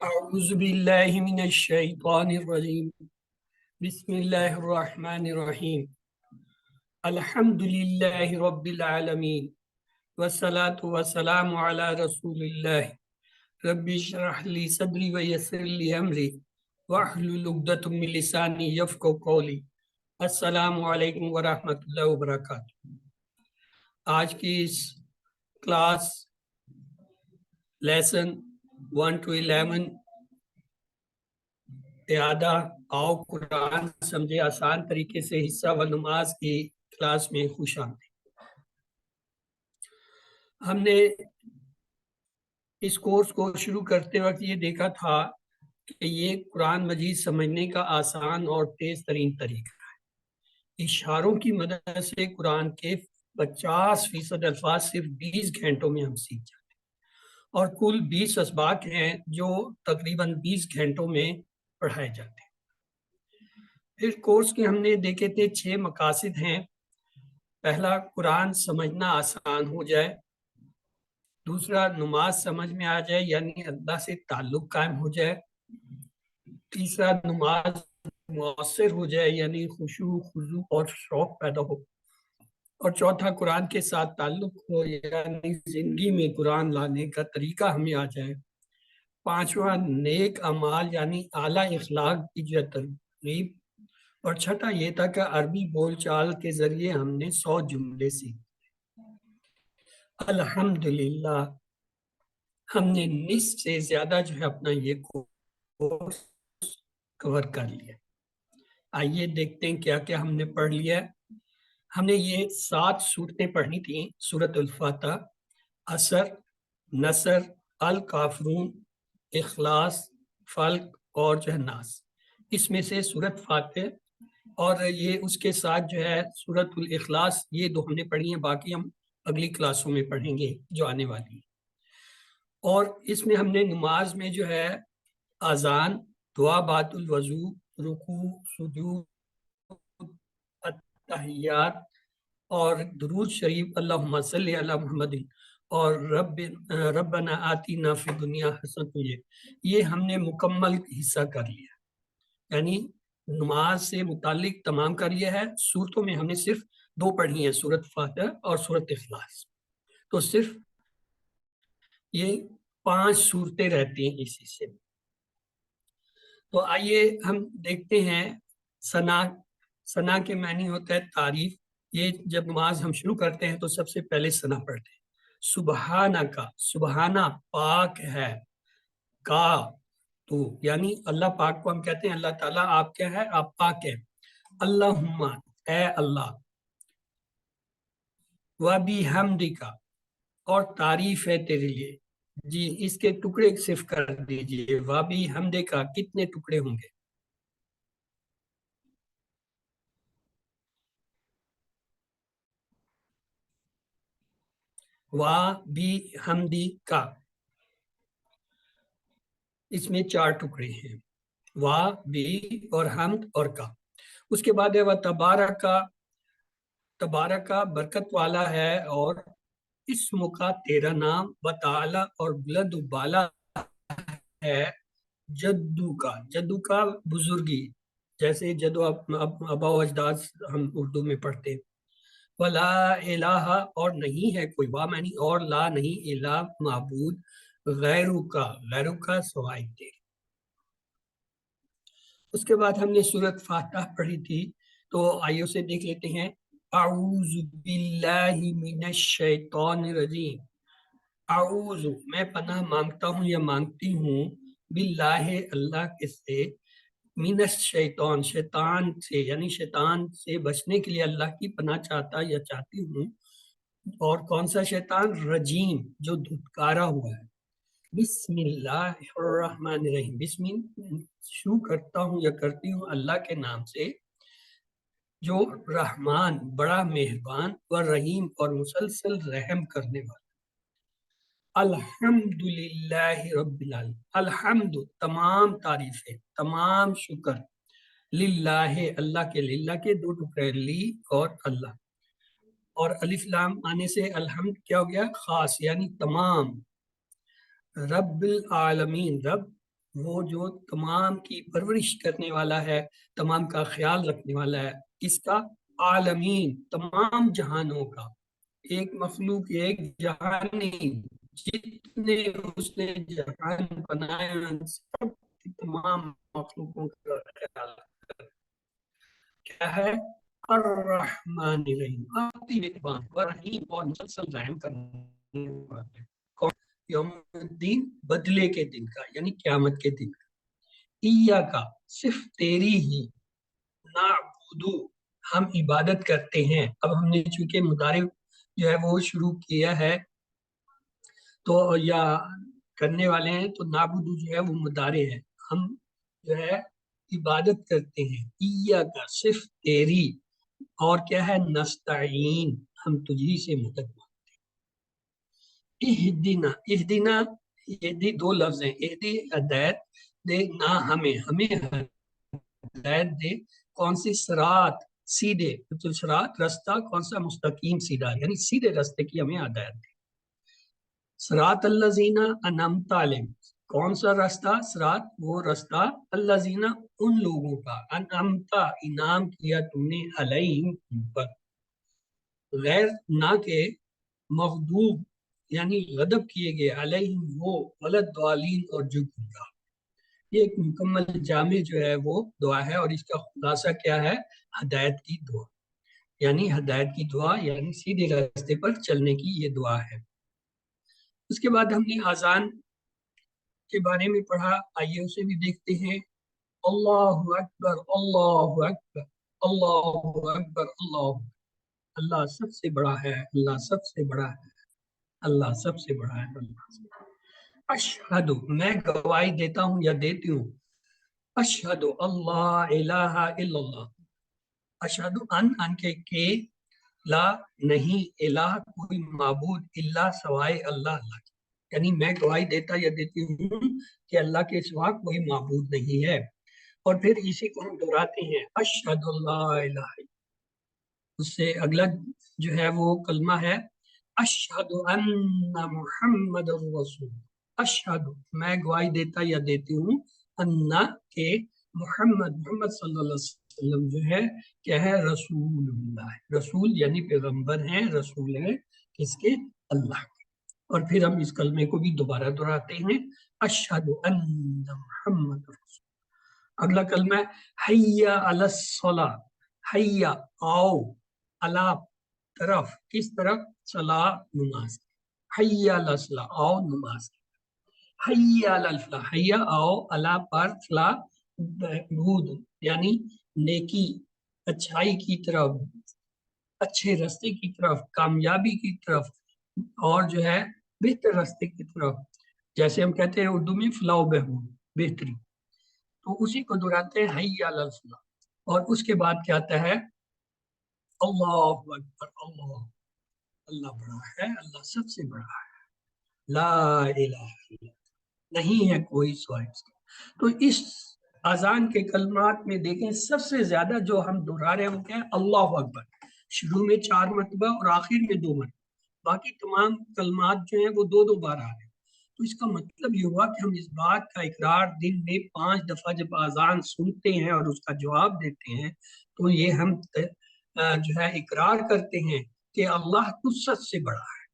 أعوذ بالله من الشيطان الرجيم بسم الله الرحمن الرحيم الحمد لله رب العالمين والصلاة والسلام على رسول الله رب اشرح لي صدري ويسر لي أمري واحلل عقدة من لساني يفقهوا قولي السلام علیکم ورحمۃ اللہ وبرکاتہ۔ آج کی اس کلاس لیسن 1 to 11 اعادہ آؤ قرآن سمجھے آسان طریقے سے حصہ و نماز کی کلاس میں خوش آمدید۔ ہم نے اس کورس کو شروع کرتے وقت یہ دیکھا تھا کہ یہ قرآن مجید سمجھنے کا آسان اور تیز ترین طریقہ ہے۔ اشاروں کی مدد سے قرآن کے 50% الفاظ صرف 20 گھنٹوں میں ہم سیکھ جاتے ہیں، اور کل 20 اسباق ہیں جو تقریباً 20 گھنٹوں میں پڑھائے جاتے ہیں۔ پھر کورس کے ہم نے دیکھے تھے 6 مقاصد ہیں۔ پہلا، قرآن سمجھنا آسان ہو جائے۔ دوسرا، نماز سمجھ میں آ جائے، یعنی اللہ سے تعلق قائم ہو جائے۔ تیسرا، نماز مؤثر ہو جائے، یعنی خشوع، خضوع اور شوق پیدا ہو۔ اور چوتھا، قرآن کے ساتھ تعلق ہو، یعنی زندگی میں قرآن لانے کا طریقہ ہمیں آ جائے۔ پانچواں، نیک اعمال یعنی اعلیٰ اخلاق کی جو ترغیب۔ اور چھٹا یہ تھا کہ عربی بول چال کے ذریعے ہم نے 100 جملے سیکھے۔ الحمدللہ ہم نے نصف سے زیادہ جو ہے اپنا یہ کورس کور کر لیا۔ آئیے دیکھتے ہیں کیا کیا ہم نے پڑھ لیا۔ ہم نے یہ 7 سورتیں پڑھنی تھیں: سورۃ الفاتحہ، عصر، نصر، الکافرون، اخلاص، فلق اور جو ہے ناس۔ اس میں سے سورۃ فاتحہ اور یہ اس کے ساتھ جو ہے سورۃ الاخلاص، یہ 2 ہم نے پڑھی ہیں، باقی ہم اگلی کلاسوں میں پڑھیں گے جو آنے والی ہیں۔ اور اس میں ہم نے نماز میں جو ہے اذان، دعا بعد الوضو، رکوع، سجود، التحیات اور درود شریف اللہم صلی علی محمد اور ربنا آتینا فی الدنیا حسنۃ، یہ ہم نے مکمل حصہ کر لیا، یعنی نماز سے متعلق تمام کر لیا ہے۔ سورتوں میں ہم نے صرف 2 پڑھی ہیں، سورۃ فاتحہ اور سورۃ اخلاص، تو صرف یہ 5 صورتیں رہتی ہیں اس حصے میں۔ تو آئیے ہم دیکھتے ہیں ثنا۔ ثنا کے معنی ہوتا ہے تعریف۔ یہ جب نماز ہم شروع کرتے ہیں تو سب سے پہلے ثنا پڑھتے ہیں۔ سبحانہ کا، سبحانہ پاک ہے، کا تو یعنی اللہ پاک کو ہم کہتے ہیں اللہ تعالیٰ آپ کیا ہے، آپ پاک ہے۔ اللہم، اے اللہ، وَبِحَمْدِکَ، اور تعریف ہے تیرے لیے۔ جی اس کے ٹکڑے صرف کر دیجئے، وَبِحَمْدِکَ کتنے ٹکڑے ہوں گے؟ وَبِحَمْدِکَ، اس میں 4 ٹکڑے ہیں، وا، بی اور حمد اور کا۔ اس کے بعد ہے وَتَبَارَکَ، تبارکہ برکت والا ہے، اور اسم کا تیرا نام، وتعالی اور بلند و بالا ہے، جدو کا، جدو کا بزرگی، جیسے جدو ابا و اجداد ہم اردو میں پڑھتے ہیں۔ ولا الہ، اور نہیں ہے کوئی، وا معنی اور، لا نہیں، الہ معبود، غیرو کا، غیرو کا سوائے تیرے۔ اس کے بعد ہم نے سورۃ فاتحہ پڑھی تھی، تو آئیے اسے دیکھ لیتے ہیں۔ اعوذ باللہ من الشیطان الرجیم، اعوذ میں پناہ مانگتا ہوں یا مانگتی ہوں، باللہ اللہ کے سے، من الشیطان شیطان سے، یعنی شیطان سے بچنے کے لیے اللہ کی پناہ چاہتا یا چاہتی ہوں۔ اور کون سا شیطان؟ رجیم، جو دھتکارا ہوا ہے۔ بسم اللہ الرحمن الرحیم، بسم شروع کرتا ہوں یا کرتی ہوں اللہ کے نام سے، جو رحمان بڑا مہربان، و رحیم اور مسلسل رحم کرنے والا۔ الحمدللہ رب العالمین، الحمد تمام تعریفیں، تمام شکر، للہ اللہ کے، للہ کے 2 ٹکڑے، لی اور اللہ، اور الف لام آنے سے الحمد کیا ہو گیا؟ خاص، یعنی تمام۔ رب العالمین، رب وہ جو تمام کی پرورش کرنے والا ہے، تمام کا خیال رکھنے والا ہے، اس کا عالمین تمام جہانوں کا، ایک مخلوق ایک جہان نہیں، جتنے اس نے جہان بنائے ان سب کی تمام مخلوقوں کا خیال کیا ہے؟ الرحمن الرحیم، آتی مہربان رحیم اور مسلسل رحم کرنے والے، یوم الدین بدلے کے دن کا، یعنی قیامت کے دن کا، کا صرف تیری ہی، نعبدو ہم عبادت کرتے ہیں۔ اب ہم نے چونکہ مضارع جو ہے وہ شروع کیا ہے تو یا کرنے والے ہیں، تو نعبدو جو ہے وہ مضارع ہے، ہم جو ہے عبادت کرتے ہیں، کا صرف تیری، اور کیا ہے؟ نستعین ہم تجھی سے مدد مانگتے ہیں۔ اہدنا، اہدنا یہ دو لفظ ہیں، اہدی ہدایت دے، نہ ہمیں ہدایت دے کون سی؟ صراط سیدھے، تو صراط رستہ کون سا؟ مستقیم سیدھا، یعنی سیدھے رستے کی ہمیں ہدایت دے۔ صراط الذین انعمت علیہم، کون سا رستہ؟ صراط وہ رستہ، الذین ان لوگوں کا، انعمت انعام کیا تم نے، علیہم پر، غیر نہ کہ مغضوب یعنی غضب کیے گئے، علیہم وہ، ولضالین اور جو گمراہ۔ یہ ایک مکمل جامع جو ہے وہ دعا ہے، اور اس کا خلاصہ کیا ہے؟ ہدایت کی دعا، یعنی ہدایت کی دعا یعنی سیدھے راستے پر چلنے کی یہ دعا ہے۔ اس کے بعد ہم نے اذان کے بارے میں پڑھا، آئیے اسے بھی دیکھتے ہیں۔ اللہ اکبر اللہ اکبر اللہ اکبر اللہ، اللہ سب سے بڑا ہے، اللہ سب سے بڑا ہے، اللہ سب سے بڑا ہے، اللہ سے بڑا ہے۔ اشہد میں گواہی دیتا ہوں یا دیتی ہوں، اشہد اللہ الہ الا اللہ، اشہد ان کے لا نہیں، الہ کوئی معبود، الا سوائے اللہ، اللہ کی، یعنی میں گواہی دیتا یا دیتی ہوں کہ اللہ کے سوا کوئی معبود نہیں ہے، اور پھر اسی کو ہم دہراتے ہیں، اشہد اللہ الہ، اس سے اگلا جو ہے وہ کلمہ ہے اشہد ان محمد رسول، اشہد میں گواہی دیتا یا دیتی ہوں، ان کہ محمد صلی اللہ علیہ وسلم جو ہے کیا ہے؟ رسول اللہ، رسول یعنی پیغمبر ہیں، رسول ہے کس کے؟ اللہ کے۔ اور پھر ہم اس کلمے کو بھی دوبارہ دہراتے ہیں، اشہد ان محمد رسول۔ اگلا کلمہ ہے حی علی الصلاۃ، حی آؤ، علی طرف، کس طرف؟ صلاۃ نماز، حی علی الصلاۃ آؤ نماز، حی علی الفلاح، حی آؤ، علی پر، فلاح بہود یعنی نیکی اچھائی کی طرف، اچھے راستے کی طرف، کامیابی کی طرف، اور جو ہے بہتر راستے کی طرف، جیسے ہم کہتے ہیں اردو میں فلاح و بہبود، بہتری، تو اسی کو دہراتے ہیں حی علی الفلاح۔ اور اس کے بعد کیا آتا ہے؟ اللہ اکبر اللہ، اللہ بڑا ہے، اللہ سب سے بڑا ہے، لا الہ الا، نہیں ہے کوئی سوائے اس کا۔ تو اس اذان کے کلمات میں دیکھیں سب سے زیادہ جو ہم دہرا رہے ہیں وہ کیا ہے؟ اللہ اکبر، شروع میں 4 مرتبہ اور آخر میں 2 مرتبہ، باقی تمام کلمات جو ہیں وہ 2 بار آ رہے ہیں۔ تو اس کا مطلب یہ ہوا کہ ہم اس بات کا اقرار دن میں 5 دفعہ جب اذان سنتے ہیں اور اس کا جواب دیتے ہیں، تو یہ ہم جو ہے اقرار کرتے ہیں کہ اللہ سب سے بڑا ہے۔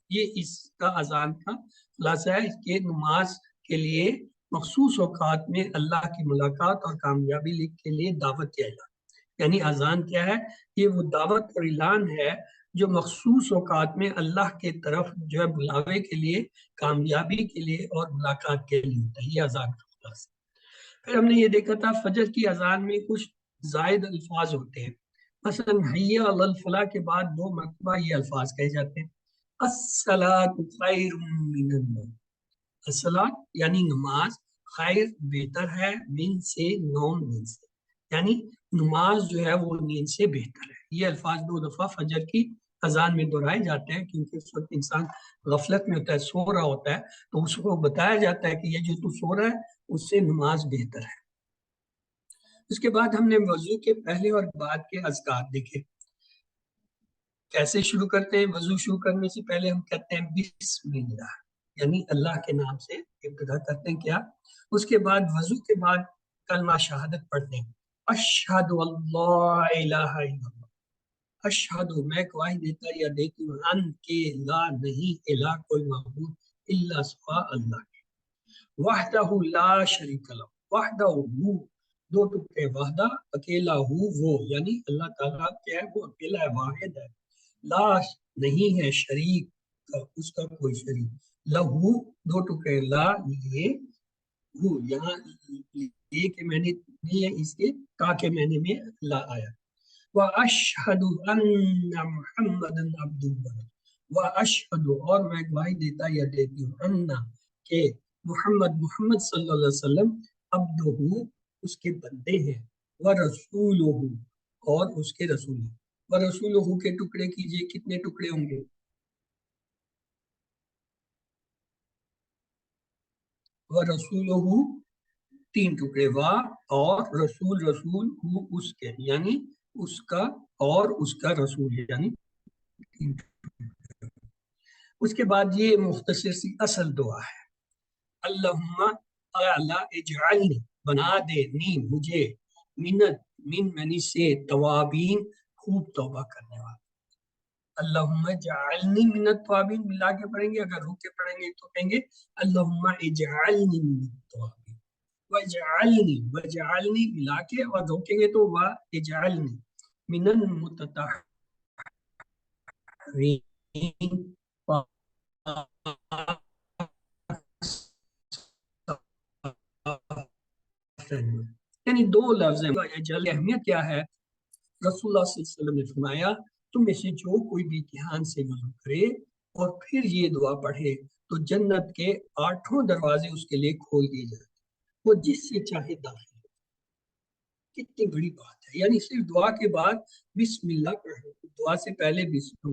یہ اس کا اذان کا خلاصہ ہے، کہ نماز کے لیے مخصوص اوقات میں اللہ کی ملاقات اور کامیابی کے لیے دعوت یا اعلان، یعنی اذان کیا ہے؟ یہ وہ دعوت اور اعلان ہے جو مخصوص اوقات میں اللہ کے طرف جو ہے بلاوے کے لیے، کامیابی کے لیے اور ملاقات کے لیے ہوتا ہے، یہ اذان کا خلاصہ۔ پھر ہم نے یہ دیکھا تھا فجر کی اذان میں کچھ زائد الفاظ ہوتے ہیں، مثلا حی علی الفلاح کے بعد 2 مرتبہ یہ الفاظ کہے جاتے ہیں، الصلاۃ خیر من النوم، الصلاۃ یعنی نماز، خیر بہتر ہے، من سے، نوم نیند سے، یعنی نماز جو ہے وہ نیند سے بہتر ہے۔ یہ الفاظ 2 دفعہ فجر کی اذان میں دہرائے جاتے ہیں، کیونکہ اس وقت انسان غفلت میں ہوتا ہے، سو رہا ہوتا ہے، تو اس کو بتایا جاتا ہے کہ یہ جو تو سو رہا ہے اس سے نماز بہتر ہے۔ اس کے بعد ہم نے وضو کے پہلے اور بعد کے اذکار دیکھے، کیسے شروع کرتے ہیں؟ وضو شروع کرنے سے پہلے ہم کہتے ہیں بسم اللہ، یعنی اللہ کے نام سے ابتدا کرتے ہیں کیا. اس کے بعد وضو کے بعد کلمہ شہادت پڑھتے ہیں. اشہد اللہ الہ الا اللہ. اشہد میں گواہی دیتا یا دیتی ہوں ان کے لا نہیں الہ کوئی معبود الا سوا اللہ کے. وحدہ لا شریک لہ. وحدہ دو ٹکڑے وحدہ اکیلا ہو وہ یعنی اللہ تعالیٰ کیا ہے وہ اکیلا ہے واحد ہے. لا نہیں ہے شریک اس کا کوئی شریک. لہو دو ٹکڑے لا لیے ہو یہاں یہ کہ میں نے اس کے کا کے معنی میں لا آیا. وَأَشْهَدُ أَنَّ مُحَمَّدًا عَبْدُهُ وَأَشْهَدُ اور میں گواہی دیتا یا دیتی ہوں ان کہ محمد صلی اللہ علیہ وسلم عبدہ اس کے بندے ہیں ورسولہ اور اس کے رسول ہیں. ورسولہ کے ٹکڑے کیجئے کتنے ٹکڑے ہوں گے؟ ورسولہ تین ٹکڑے وا اور رسول ہو اس کے یعنی اس کا اور اس کا رسول یعنی تین ٹکڑے. اس کے بعد یہ مختصر سی اصل دعا ہے. اللہم اے اللہ اجعلنی بنا دے نی مجھے من منی سے توابین خوب توبہ کرنے والا. اللہم اجعلنی من التوابین ملا کے پڑھیں گے. اگر رک کے پڑھیں گے تو کہیں گے اللہم اجعلنی من التوابین. وجعلنی ملا کے اور روکیں گے تو واجعلنی من المتطہرین یعنی دو لفظ ہیں. اہمیت کیا ہے؟ رسول اللہ صلی اللہ علیہ وسلم نے فرمایا تم میں سے جو کوئی بھی دھیان سے وضو کرے اور پھر یہ دعا پڑھے تو جنت کے 8 دروازے اس کے لیے کھول دیے جاتے وہ جس سے چاہے داخل. کتنی بڑی بات ہے. یعنی صرف دعا کے بعد بسم اللہ پڑھنا. دعا سے پہلے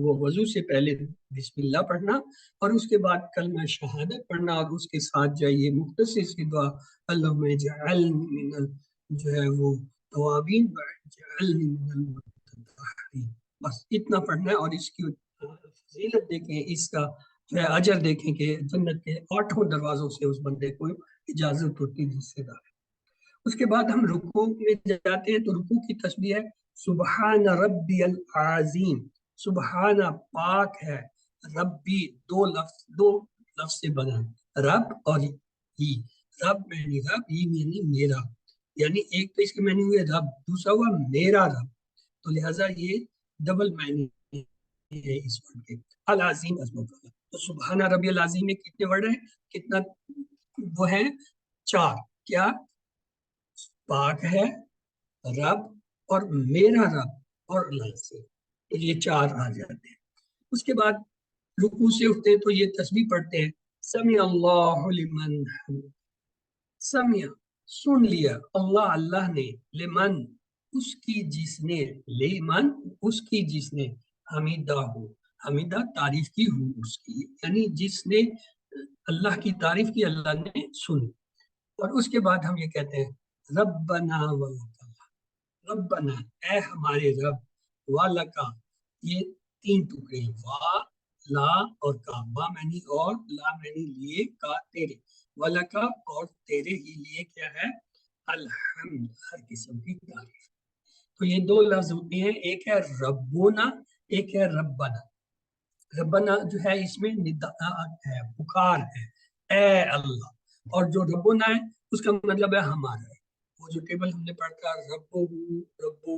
وہ وضو سے پہلے بسم اللہ پڑھنا اور اس کے بعد کلمہ شہادت پڑھنا اور اس کے ساتھ جائیے مختصر سی دعا اللہم اجعلنی من جو ہے وہ توابین واجعلنی من المتطہرین. بس اتنا پڑھنا ہے اور اس کی فضیلت دیکھیں اس کا جو ہے اجر دیکھیں کہ جنت کے 8 دروازوں سے اس بندے کو اجازت ہوتی ہے جس سے داخل. اس کے بعد ہم رکوع میں جاتے ہیں تو رکوع کی تسبیح ہے سبحان ربی العظیم. سبحان پاک ہے ربی دو لفظ سے بنا رب اور ہی. رب معنی رب ہی معنی میرا یعنی ایک تو اس کے معنی ہوئے رب دوسرا ہوا میرا رب تو لہٰذا یہ ڈبل معنی ہے اس ورڈ کے. العظیم عظمت والا. تو سبحان ربی العظیم میں کتنے ورڈ ہیں؟ کتنا وہ ہیں 4. کیا؟ پاک ہے رب اور میرا رب اور اللہ سے تو یہ 4 آ جاتے ہیں. اس کے بعد رکوع سے اٹھتے ہیں تو یہ تسبیح پڑھتے ہیں سمع اللہ لمن سمع سن لیا اللہ اللہ نے لمن اس کی جس نے لمن اس کی جس نے حمیدہ ہو حمیدہ تعریف کی ہو اس کی یعنی جس نے اللہ کی تعریف کی اللہ نے سنی. اور اس کے بعد ہم یہ کہتے ہیں ربنا ولک ربنا اے ہمارے رب ولکا یہ 3 ٹکڑے وا لا اور کا. با معنی اور لا معنی لیے کا تیرے ولکا اور تیرے ہی لیے کیا ہے الحمد ہر قسم کی تعریف. تو یہ 2 لفظ ہوتے ہیں ایک ہے ربنا ایک ہے ربنا. ربنا جو ہے اس میں ندا ہے پکار ہے اے اللہ اور جو ربنا ہے اس کا مطلب ہے ہمارا. وہ جو ٹیبل ہم نے پڑھا ربو ربو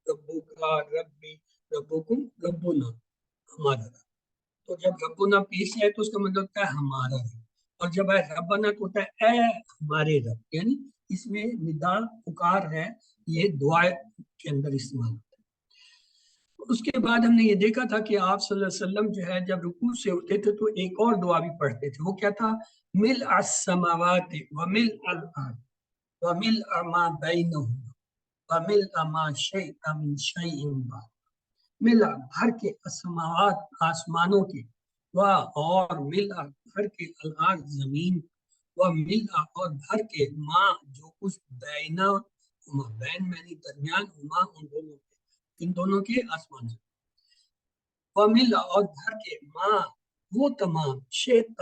ربو کا ربی ربکم ربنا ہمارا رب. تو جب ربنا پیش ہے تو اس کا مطلب ہوتا ہے ہمارا رب اور جب ہے ربنا تو ہوتا ہے اے ہمارے رب یعنی اس میں ندا پکار ہے یہ دعا کے اندر استعمال ہوتا ہے. اس کے بعد ہم نے یہ دیکھا تھا کہ آپ صلی اللہ علیہ وسلم جو ہے جب رکوع سے اٹھتے تھے تو ایک اور دعا بھی پڑھتے تھے. وہ کیا تھا ملء السماوات وملء الارض وملء ما بینہما وملء ما شئت من شیء بعد. ملء بھر کے السماوات آسمانوں کے اور ملء بھر کے الارض زمین وملء اور بھر کے ما جو کچھ بینہما بین معنی درمیان ہما ان دونوں کے ان دونوں کے آسمان سے وملء اور بھر کے ما وہ تمام شئت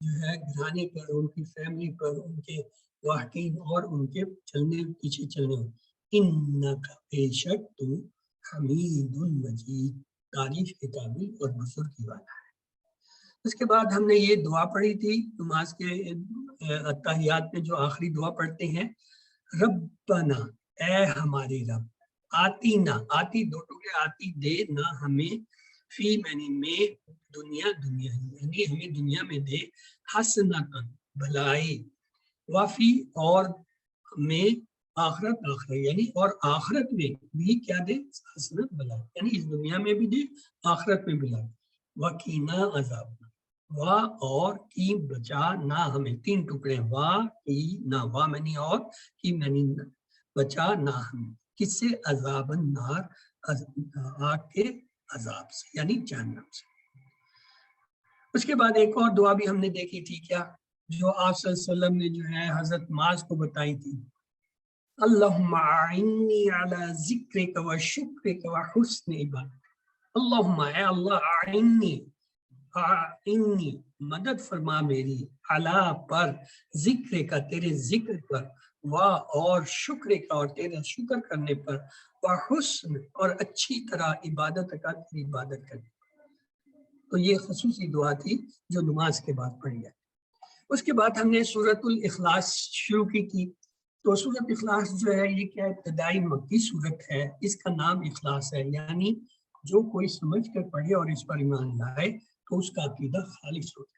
جو ہے گھرانے پر، ان کی فیملی پر، ان کے واقعین اور ان کے چلنے پیچھے چلنے میں. انکا بے شک تو حمید مجید، تعریف کے قابل اور بزرگی والا ہے. اس کے بعد ہم نے یہ دعا پڑھی تھی نماز کے اتحیات میں، جو آخری دعا پڑھتے ہیں، ربنا اے ہمارے رب، آتی نہ، آتی دو ٹکڑے، آتی دے نہ ہمیں، فی میں دنیا یعنی ہمیں دنیا میں دے، حسنتن بھلائی، وفی اور میں آخرت یعنی اور آخرت میں بھی کیا دے، حسنت بھلائی، یعنی اس دنیا میں بھی دے، آخرت میں بھلائی. وقینا عذاب، وا اور کی بچا نہ ہمیں، تین ٹکڑے، وا کی نہ، وا منی اور کی منی، بچا نہ ہمیں کس سے، عذاب النار، آگ کے عذاب سے یعنی جہنم سے. اس کے بعد ایک اور دعا بھی ہم نے دیکھی تھی، کیا، جو آپ صلی اللہ علیہ وسلم نے جو ہے حضرت معاذ کو بتائی تھی، اللہم اعنی علی ذکرک و شکرک و حسن عبادتک. اللہم اے اللہ، اعنی مدد فرما میری، علی پر، ذکر کا تیرے ذکر پر، و اور شکر کا اور تیرا شکر کرنے پر، و حسن اور اچھی طرح عبادت کا تیری عبادت کرنے. تو یہ خصوصی دعا تھی جو نماز کے بعد پڑھی ہے. اس کے بعد ہم نے سورۃ الاخلاص شروع کی تھی. تو سورۃ اخلاص جو ہے یہ کیا ابتدائی مکی سورت ہے، اس کا نام اخلاص ہے، یعنی جو کوئی سمجھ کر پڑھے اور اس پر ایمان لائے تو اس کا عقیدہ خالص ہوتا ہے.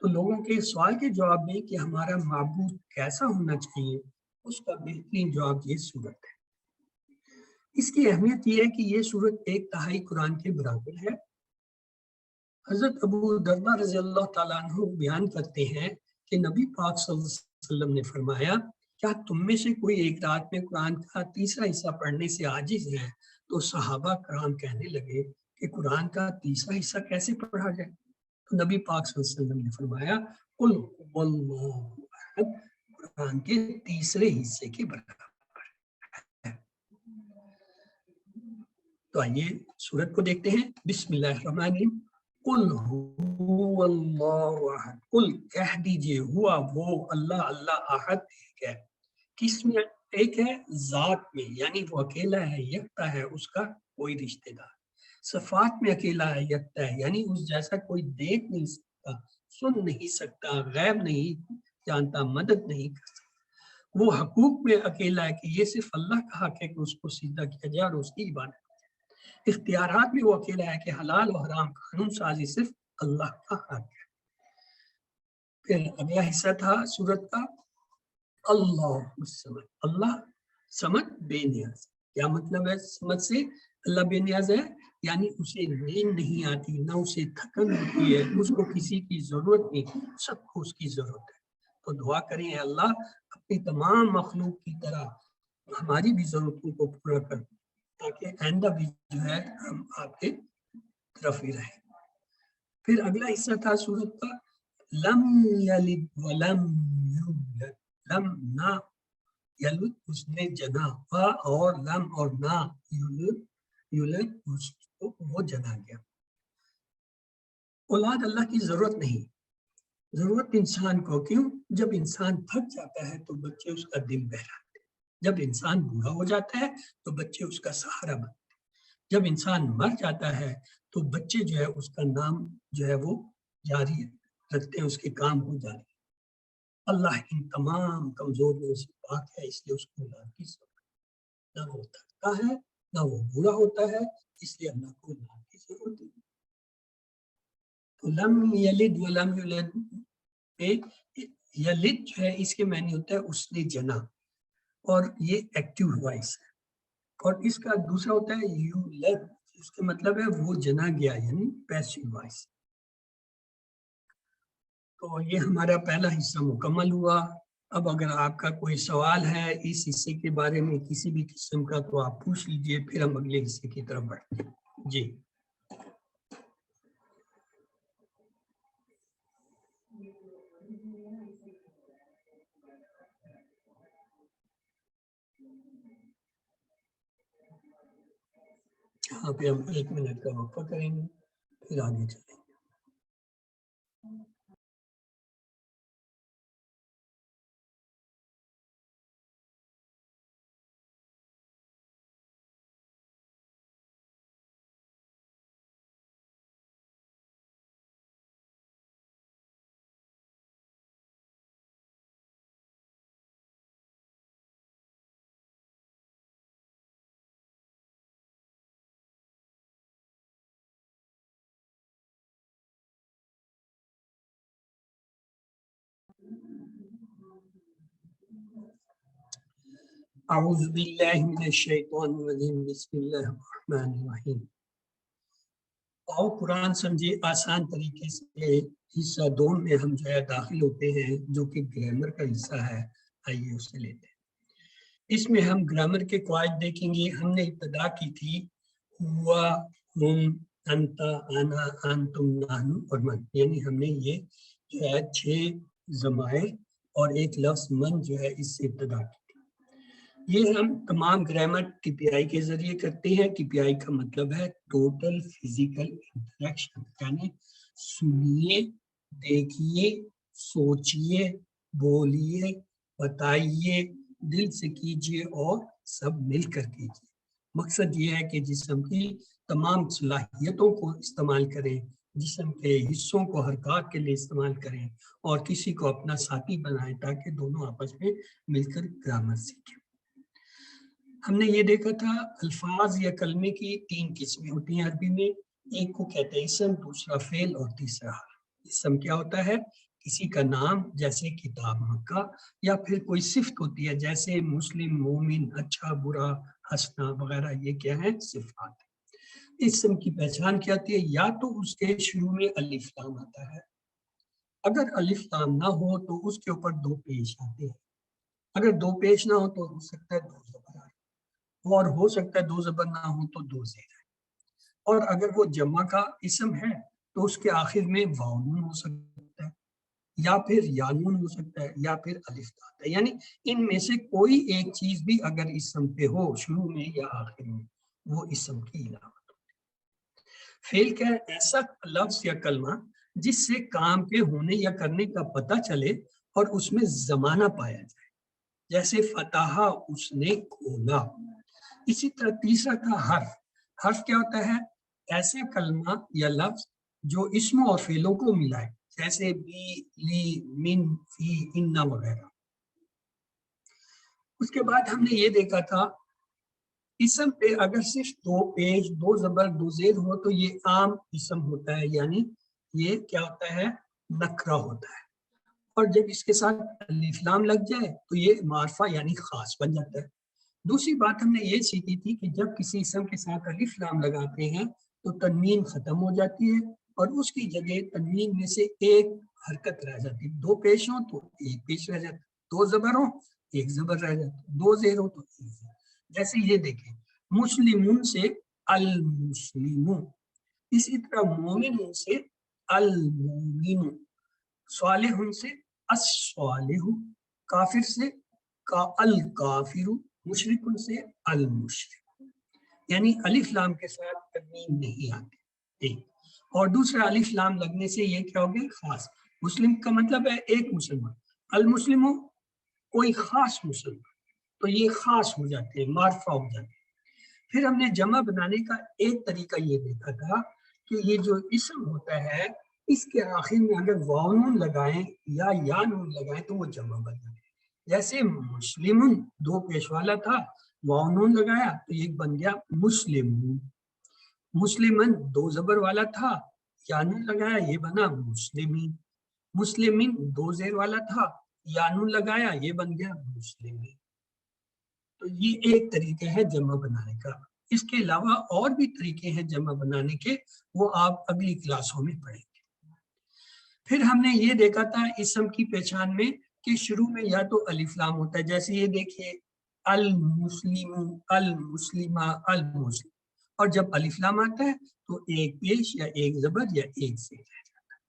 تو لوگوں کے سوال کے جواب میں کہ ہمارا معبود کیسا ہونا چاہیے، اس کا بہترین جواب یہ سورت ہے. اس کی اہمیت یہ ہے کہ یہ سورت ایک تہائی قرآن کے برابر ہے. حضرت ابو دردہ رضی اللہ تعالیٰ عنہ بیان کرتے ہیں کہ نبی پاک صلی اللہ علیہ وسلم نے فرمایا، کیا تم میں سے کوئی ایک رات میں قرآن کا تیسرا حصہ پڑھنے سے عاجز ہے؟ تو صحابہ کرام کہنے لگے کہ قرآن کا تیسرا حصہ کیسے پڑھا جائے؟ تو نبی پاک صلی اللہ علیہ وسلم نے فرمایا، قل هو اللہ احد، قرآن کے تیسرے حصے کے برابر ہے. تو آئیے سورت کو دیکھتے ہیں. بسم اللہ الرحمن الرحیم. قل هو اللہ احد، قل کہہ دیجئے، ہوا وہ، اللہ اللہ، احد ایک ہے. کس میں ایک ہے؟ ذات میں، یعنی وہ اکیلا ہے، یکتا ہے، اس کا کوئی رشتہ دار. صفات میں اکیلا ہے، یکتا ہے، یعنی اس جیسا کوئی دیکھ نہیں سکتا، سن نہیں سکتا، غیب نہیں جانتا، مدد نہیں کر سکتا. وہ حقوق میں اکیلا ہے کہ یہ صرف اللہ کا حق ہے کہ اس کو سجدہ کیا جائے اور اس کی عبادت. اختیارات میں وہ اکیلا ہے کہ حلال و حرام قانون سازی صرف اللہ کا حق ہے. پھر اگلا حصہ تھا سورت کا، اللہ الصمد، اللہ صمد، بے نیاز. کیا مطلب ہے صمد سے؟ اللہ بے نیاز ہے، یعنی اسے نیند نہیں آتی، نہ اسے تھکن ہوتی ہے، اس کو کسی کی ضرورت نہیں، سب کو اس کی ضرورت ہے. تو دعا کریں اللہ اپنی تمام مخلوق کی طرح ہماری بھی ضرورتوں کو پورا کر، تاکہ آئندہ بھی جو ہے ہم آپ کے طرف ہی رہیں. پھر اگلا حصہ تھا سورت کا، لم یلد ولم یولد، لم نہ، یلد اس نے جنا، اور لم اور نہ، یولد اس کو وہ جنا گیا. اولاد اللہ کی ضرورت نہیں، ضرورت انسان کو. کیوں؟ جب انسان تھک جاتا ہے تو بچے اس کا دل بہلاتے ہیں، جب انسان بوڑھا ہو جاتا ہے تو بچے اس کا سہارا بنتے ہیں، جب انسان مر جاتا ہے تو بچے جو ہے اس کا نام جو ہے وہ جاری رکھتے ہیں، اس کے کام کو جاری. اللہ ان تمام کمزوریوں سے پاک ہے، اس لیے اس کو اولاد کی ضرورت، نہ وہ تھکتا ہے نہ وہ بوڑھا ہوتا ہے، اس لیے اللہ کو اولاد کی ضرورت ہے. تو لم یلد ولم یولد، یلد جو ہے اس کے معنی ہوتا ہے اس نے جنا، اور یہ ایکٹیو وائس ہے. اور اس کا دوسرا ہوتا ہے یولد، اس کا مطلب ہے وہ جنا گیا، یعنی پیسو وائس. تو یہ ہمارا پہلا حصہ مکمل ہوا. اب اگر آپ کا کوئی سوال ہے اس حصے کے بارے میں کسی بھی قسم کا تو آپ پوچھ لیجئے، پھر ہم اگلے حصے کی طرف بڑھتے ہیں. جی یہاں پہ ہم 1 منٹ کا وقفہ کریں گے، پھر آگے چلیں گے. اعوذ باللہ من الشیطان الرجیم بسم اللہ الرحمن الرحیم. آؤ قرآن سمجھے آسان طریقے سے حصہ 2 میں ہم جو ہے داخل ہوتے ہیں جو کہ گرامر کا حصہ ہے. آئیے اسے لیتے ہیں. اس میں ہم گرامر کے قواعد دیکھیں گے. ہم نے ابتدا کی تھی ہوا، ہم، انتا، انا، انتم، نحن اور من، یعنی ہم نے یہ جو ہے 6 ضمائر اور ایک لفظ من جو ہے اس سے ابتدا کی. یہ ہم تمام گرامر ٹی پی آئی کے ذریعے کرتے ہیں. ٹی پی آئی کا مطلب ہے ٹوٹل فزیکل انٹریکشن، یعنی سنیے، دیکھیے، سوچیے، بولیے، بتائیے، دل سے کیجیے اور سب مل کر کیجیے. مقصد یہ ہے کہ جسم کی تمام صلاحیتوں کو استعمال کریں، جسم کے حصوں کو حرکات کے لیے استعمال کریں اور کسی کو اپنا ساتھی بنائیں تاکہ دونوں آپس میں مل کر گرامر سیکھیں. ہم نے یہ دیکھا تھا الفاظ یا کلمے کی 3 قسمیں ہوتی ہیں عربی میں. ایک کو کہتے ہیں اسم، دوسرا فعل اور تیسرا حرف. اسم کیا ہوتا ہے؟ کسی کا نام جیسے کتاب مکہ، یا پھر کوئی صفت ہوتی ہے جیسے مسلم، مومن، اچھا، برا، ہنسنا وغیرہ. یہ کیا ہے؟ صفات. اسم کی پہچان کیا ہوتی ہے؟ یا تو اس کے شروع میں الف لام آتا ہے. اگر الف لام نہ ہو تو اس کے اوپر 2 پیش آتے ہیں. اگر 2 پیش نہ ہو تو ہو سکتا ہے 2 زبر آئے، اور ہو سکتا ہے 2 زبر نہ ہو تو 2 زیر ہے. اور اگر وہ جمع کا اسم ہے تو اس کے آخر میں واو نون ہو سکتا ہے، یا پھر یا نون ہو سکتا ہے، یا پھر الف آتا ہے. یعنی ان میں سے کوئی ایک چیز بھی اگر اسم پہ ہو شروع میں یا آخر میں، وہ اسم کی علامت. فعل کیا ہے؟ ایسا لفظ یا کلمہ جس سے کام کے ہونے یا کرنے کا پتہ چلے اور اس میں زمانہ پایا جائے، جیسے فتح، اس نے کھولا. اسی طرح تیسرا تھا حرف. حرف کیا ہوتا ہے؟ ایسا کلمہ یا لفظ جو اسموں اور فعلوں کو ملائے، جیسے بی، لی، من، فی، ان وغیرہ. اس کے بعد ہم نے یہ دیکھا تھا اسم پہ اگر صرف 2 پیش، 2 زبر، 2 زیر ہو تو یہ عام اسم ہوتا ہے، یعنی یہ کیا ہوتا ہے؟ نکرہ ہوتا ہے. اور جب اس کے ساتھ الف لام لگ جائے تو یہ معرفہ یعنی خاص بن جاتا ہے. دوسری بات ہم نے یہ سیکھی تھی کہ جب کسی اسم کے ساتھ الف لام لگاتے ہیں تو تنوین ختم ہو جاتی ہے اور اس کی جگہ تنوین میں سے ایک حرکت رہ جاتی ہے. 2 پیش ہوں تو ایک پیش رہ جاتا ہے، 2 زبر ہوں ایک زبر رہ جاتا ہے، 2 زیر ہوں تو ایک زیر. جیسے یہ دیکھیں مسلمون سے المسلمون، اسی طرح مومن سے المومن، صالح سے الصالح، کافر سے الکافر، مشرک سے المشرک. یعنی الف لام کے ساتھ تنوین نہیں آتی. اور دوسرا الف لام لگنے سے یہ کیا ہو گیا؟ خاص. مسلم کا مطلب ہے ایک مسلمان، المسلم کوئی خاص مسلمان، تو یہ خاص ہو جاتے ہیں، معرفہ ہو جاتے ہیں. پھر ہم نے جمع بنانے کا ایک طریقہ یہ دیکھا تھا کہ یہ جو اسم ہوتا ہے اس کے آخر میں اگر واو نون لگائیں یا نون لگائیں تو وہ جمع بن جائے. جیسے مسلمون 2 پیش والا تھا، واو نون لگایا تو یہ بن گیا مسلمون. مسلمن 2 زبر والا تھا، یا نون لگایا یہ بنا مسلمین. مسلمین 2 زیر والا تھا، یا نون لگایا یہ بن گیا مسلمین. تو یہ ایک طریقہ ہے جمع بنانے کا. اس کے علاوہ اور بھی طریقے ہیں جمع بنانے کے، وہ آپ اگلی کلاسوں میں پڑھیں گے. پھر ہم نے یہ دیکھا تھا اسم کی پہچان میں کہ شروع میں یا تو الف لام ہوتا ہے، جیسے یہ دیکھیے المسلم، المسلمہ، المسلم. اور جب الف لام آتا ہے تو ایک پیش یا ایک زبر یا ایک زیر رہ جاتا ہے.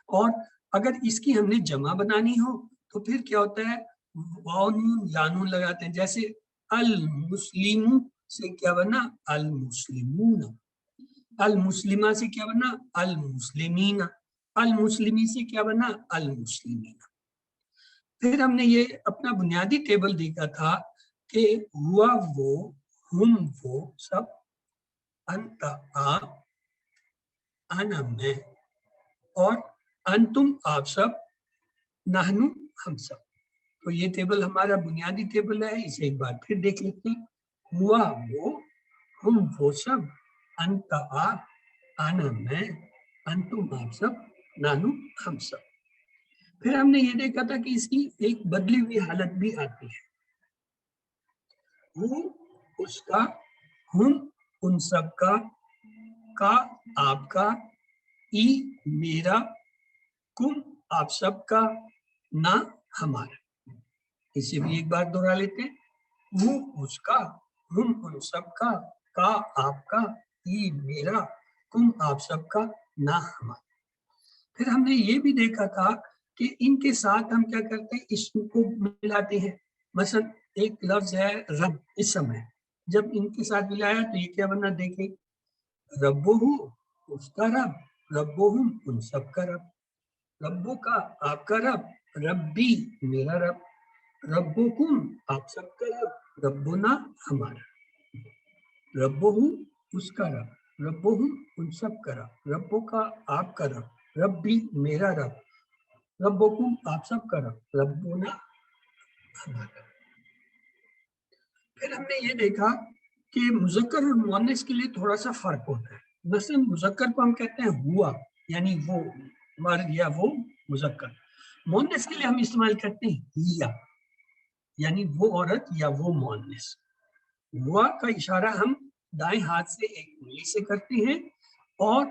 اور اگر اس کی ہم نے جمع بنانی ہو تو پھر کیا ہوتا ہے؟ واو نون یا نون لگاتے ہیں. جیسے المسلم سے کیا بنا؟ المسلمون. المسلمہ سے کیا بنا؟ المسلمین. المسلمی سے کیا بنا؟ المسلمین. پھر ہم نے یہ اپنا بنیادی ٹیبل دیکھا تھا کہ ہوا وہ، ہم وہ سب، انت آپ، انا میں، اور انتم آپ سب، نحنو ہم سب. تو یہ ٹیبل ہمارا بنیادی ٹیبل ہے. اسے ایک بار پھر دیکھ لیتے ہیں. ہوا وہ، ہم وہ سب، انت آپ، انا میں، انتم آپ سب، نحنو ہم سب. پھر ہم نے یہ دیکھا تھا کہ اس کی ایک بدلی ہوئی حالت بھی آتی ہے، وہ اس کا، ہم ان سب کا آپ کا، ای میرا، کم آپ سب کا، نہ ہمارا۔ اسے بھی ایک بار دہرا لیتے ہیں، وہ اس کا، ہم ان سب کا آپ کا، ای میرا، کم آپ سب کا، نہ ہمارا۔ پھر ہم نے یہ بھی دیکھا تھا کہ ان کے ساتھ ہم کیا کرتے ہیں، اسم کو ملاتے ہیں۔ مثلا ایک لفظ ہے رب، اسم ہے، جب ان کے ساتھ ملایا تو یہ کیا بنا، دیکھیں، ربو اس کا رب، ربہم ان سب کا رب، ربو کا آپ کا رب، ربی میرا رب، ربکم آپ سب کا رب، ربنا ہمارا، ربہم اس کا رب، ربہم ان سب کا رب، ربو کا آپ کا رب، ربی میرا رب، ربکم آپ سب کا رب، ربنا ہمارا۔ پھر ہم نے یہ دیکھا کہ مذکر اور مؤنث کے لیے تھوڑا سا فرق ہوتا ہے۔ مثلا مذکر کو ہم کہتے ہیں ہوا، یعنی وہ، مرد یا وہ مذکر۔ مؤنث کے لیے ہم استعمال کرتے ہیں ہیا، یعنی وہ عورت یا وہ مؤنث۔ ہوا کا اشارہ ہم دائیں ہاتھ سے ایک انگلی سے کرتے ہیں، اور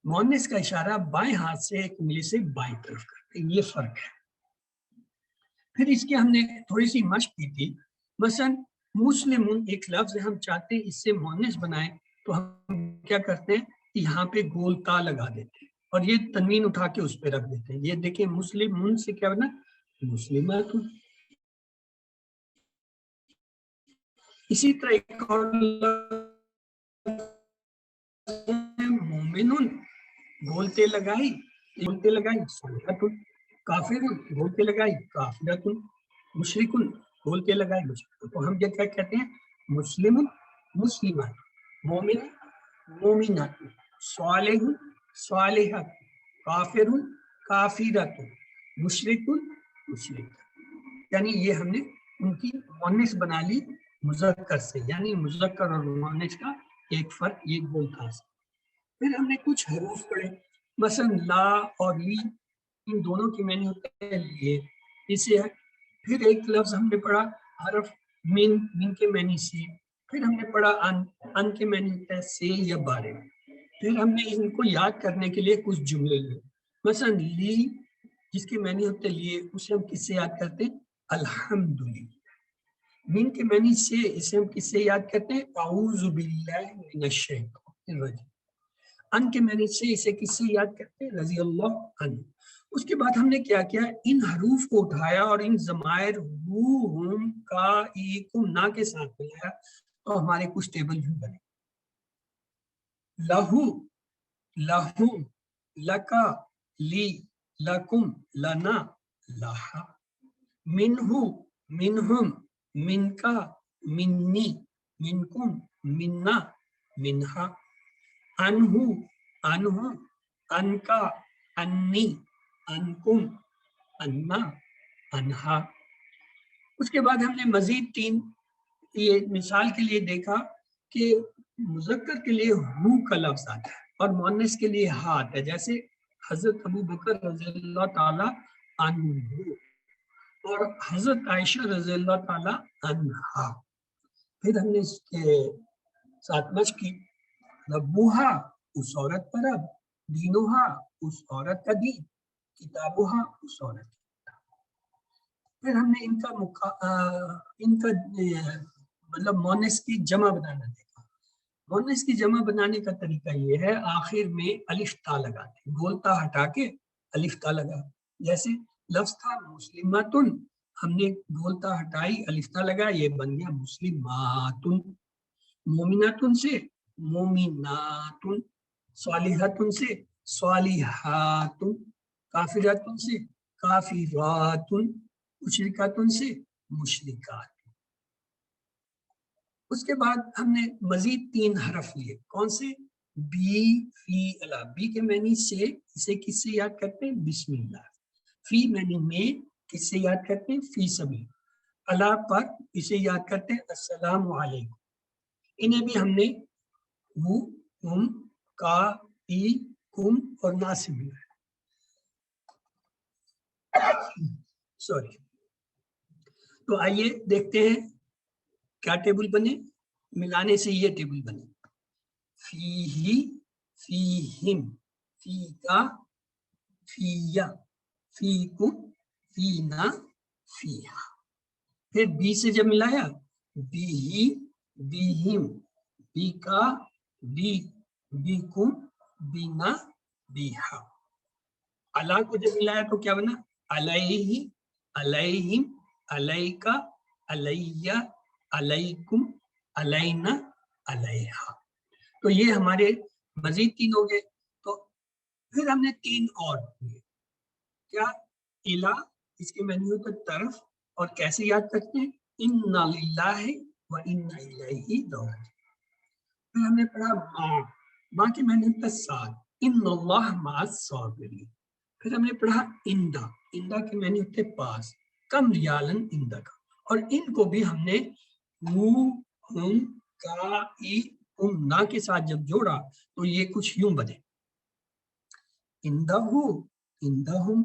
مؤنث کا اشارہ بائیں ہاتھ سے ایک انگلی سے بائیں طرف کرتے ہیں، یہ فرق ہے۔ پھر اس کے ہم نے تھوڑی سی مشق کی تھی۔ مثلا مسلم ایک لفظ ہم چاہتے ہیں اس سے مؤنث بنائیں، تو ہم کیا کرتے ہیں، یہاں پہ گول تا لگا دیتے ہیں اور یہ تنوین اٹھا کے اس پہ رکھ دیتے ہیں۔ یہ دیکھیں مسلم سے کیا بنا، مسلمات۔ اسی طرح ایک اور مومنون، بولتے لگائی صالحۃ، کافر بولتے لگائی کافرۃ، مشرکن بولتے لگائی مشرک۔ تو ہم کیا کہتے ہیں، مسلم مسلمات، مومن مومنات، صالح صالحات، کافر کافرات، مشرک مشرک۔ یعنی یہ ہم نے ان کی مؤنث بنا لی مذکر سے، یعنی مذکر اور مؤنث کا ایک فرق یہ بولتا ہے۔ پھر ہم نے کچھ حروف پڑھے، مثلا لا اور لی، ان دونوں کی معنی ہوتے ہیں لیے، اسے ہے۔ پھر ایک لفظ ہم نے پڑھا حرف من کے معنی سے۔ پھر ہم نے پڑھا ان کے معنی ہوتا ہے سے یا بارے میں۔ پھر ہم نے ان کو یاد کرنے کے لیے کچھ جملے لیے، مثلا لی جس کے معنی ہوتے لیے، اسے ہم کس سے یاد کرتے ہیں، الحمدللہ۔ من کے معنی سے، اسے ہم کس سے یاد کرتے ہیں، اعوذ باللہ من الشیطان الرجیم۔ ان کے معنی سے اسے کس سے یاد کرتے ہیں، رضی اللہ عنہ۔ اس کے بعد ہم نے کیا کیا، ان حروف کو اٹھایا اور ان ضمائر ہو، ہم، کا، ای، کم، نا کے ساتھ ملایا تو ہمارے کچھ ٹیبل بھی بنے۔ لہو لہو، لکا لی، لکم لنا لہا، منہو منہم، من کا منی، منکم منا منہا، انہو انہم، ان کا انی، انکم انا انہا۔ اس کے بعد ہم نے مزید 3 یہ مثال کے لیے دیکھا کہ مذکر کے لیے ہو کا لفظ آتا ہے اور مؤنث کے لیے ہا آتا ہے، جیسے حضرت ابو بکر رضی اللہ تعالی عنہ اور حضرت عائشہ رضی اللہ تعالی عنہا۔ پھر ہم نے اس کے ساتھ مشق کی، ربوہا اس عورت کا رب، دینوہا اس عورت کا دین، کتابوہا اس عورت کی کتاب۔ پھر ہم نے ان کا مطلب مؤنث کی جمع بنانا دیکھا۔ مؤنث کی جمع بنانے کا طریقہ یہ ہے، آخر میں الف تا لگاتے، گولتا ہٹا کے الف تا لگا۔ جیسے لفظ تھا مسلماتن، ہم نے گولتا ہٹائی الف تا لگا، یہ بن گیا مسلماتن۔ مومناتن سے مومناتن، صالحاتن سے صالحاتن، کافراتن سے کافراتن، مشرکاتن سے مشرکات۔ اس کے بعد ہم نے مزید 3 حرف لیے، کون سے، بی، فی، الا۔ بی کے معنی سے، اسے کس سے یاد کرتے ہیں، بسم اللہ۔ فی معنی میں، کس سے یاد کرتے ہیں، فی سبیل۔ الا پر، اسے یاد کرتے ہیں السلام علیکم۔ انہیں بھی ہم نے وہ، تم، کا، ای، کم اور نا سے ملا۔ سوری. تو آئیے دیکھتے ہیں کیا ٹیبل بنے, ملانے سے یہ ٹیبل بنے. فیہی, فیہم, فیکا, فیا, فیکم, فینا, فیہا. پھر بی سے جب ملایا, بیہی, بیہم, بیکا, بیکم, بینا, بیہا. علا کو جب ملایا تو کیا بنا, علیہ, علیہم, علیکا, علیہ, علیکم, علینا, علیہا. تو یہ ہمارے مزید 3 ہو گئے. تو پھر ہم نے 3 اور دیے. کیا, الا, اس کے معنی ہوتا ہے طرف. اور کیسے یاد کرتے ہیں, انا للہ و انا الیہ راجعون. پھر ہم نے پڑھا ماں, ماں کے معنی ہوتا ہے ساتھ, ان اللہ مع الصابرین. پھر ہم نے پڑھا اندا, اندا کے معنی ہوتے ہیں پاس, کم ریالن اندا کا. اور ان کو بھی ہم نے مو, ہم, کا, ای, نا کے ساتھ جب جوڑا تو یہ کچھ یوں بنے, اندہو, اندہم,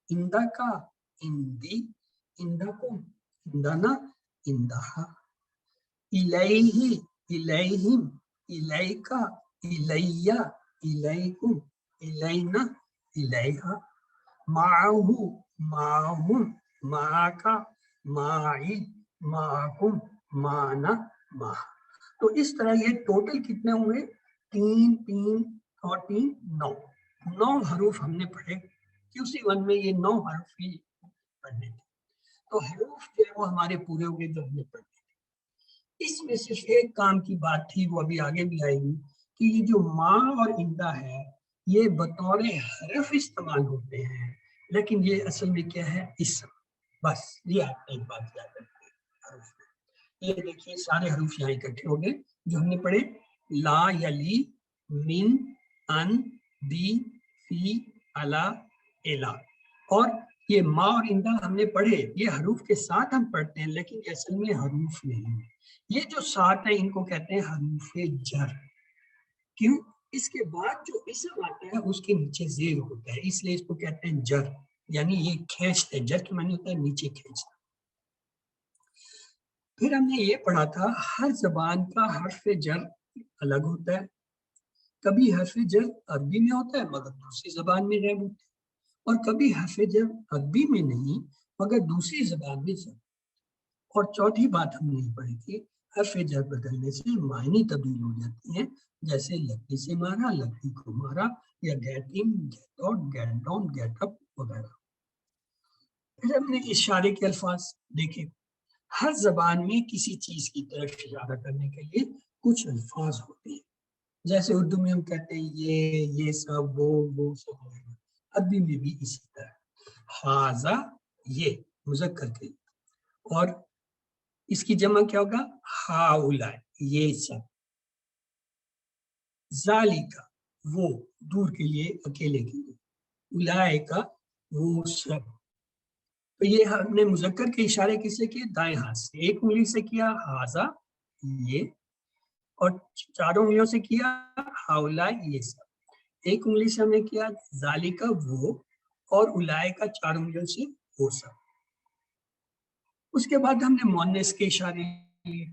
اندہ کا, اندی, اندکم, اندنا, اندہا. الیہ, الیہم, الیکا, الیہ, الیکم, الینا, الیہا. معہو, معہم, معاکا, معی, معکم, معنا, معا. تو اس طرح یہ ٹوٹل کتنے ہوئے, 3 3 اور 3 9. 9 حروف ہم نے پڑھے. QC1 میں یہ 9 حروف ہی پڑھنے تھے. تو حروف جو ہے وہ ہمارے پورے ہو گئے جو ہم نے پڑھے. اس میں صرف ایک کام کی بات تھی, وہ ابھی آگے بھی آئے گی, کہ یہ جو ماں اور اندا ہے یہ بطور حرف استعمال ہوتے ہیں, لیکن یہ اصل میں کیا ہے, اسم. بس یہ آپ ایک بات یاد رکھیں حروف میں. یہ دیکھیے سارے حروف یہاں اکٹھے ہو گئے جو ہم نے پڑھے, لا, یلی, من, ان, بی, فی, علا, الا. اور یہ ما اور اندا ہم نے پڑھے, یہ حروف کے ساتھ ہم پڑھتے ہیں لیکن اصل میں حروف نہیں ہیں. یہ جو ساتھ ہیں ان کو کہتے ہیں حروف جر. کیوں, اس کے بعد جو اسم آتا ہے اس کے نیچے زیر ہوتا ہے, اس لیے اس کو کہتے ہیں جر, یعنی یہ کھینچتے ہیں. جر کے معنی ہوتا ہے نیچے کھینچنا. پھر ہم نے یہ پڑھا تھا ہر زبان کا حرف جر الگ ہوتا ہے. کبھی حرف جر عربی میں ہوتا ہے مگر دوسری زبان میں غائب ہوتا ہے, اور کبھی حرف جر عربی میں نہیں مگر دوسری زبان میں ضرور. اور چوتھی بات ہم نے پڑھی تھی, حرف جر بدلنے سے معنی تبدیل ہو جاتی ہیں, جیسے لکڑی سے مارا, لکڑی کو مارا, یا get in, get out, get down, get up وغیرہ. پھر ہم نے اشارے کے الفاظ دیکھے. ہر زبان میں کسی چیز کی طرف اشارہ کرنے کے لیے کچھ الفاظ ہوتے ہیں. جیسے اردو میں ہم کہتے ہیں یہ سب, وہ سب. عربی میں بھی اسی طرح. ہاذا, یہ مذکر کے, اور اس کی جمع کیا ہوگا, ہاؤلاء, یہ سب. ذالکا, وہ, دور کے لیے, اکیلے کے لیے. اولئک, وہ سب. تو یہ ہم نے مذکر کے اشارے کس سے کیے, دائیں ہاتھ سے. ایک انگلی سے کیا ہاذا, یہ, اور 4 انگلیوں سے کیا ہاؤلاء, یہ سب. ایک انگلی سے ہم نے کیا ذالکا, وہ, اور اولئک 4 انگلیوں سے وہ سب. اس کے بعد ہم نے مؤنث کے اشارے لیے.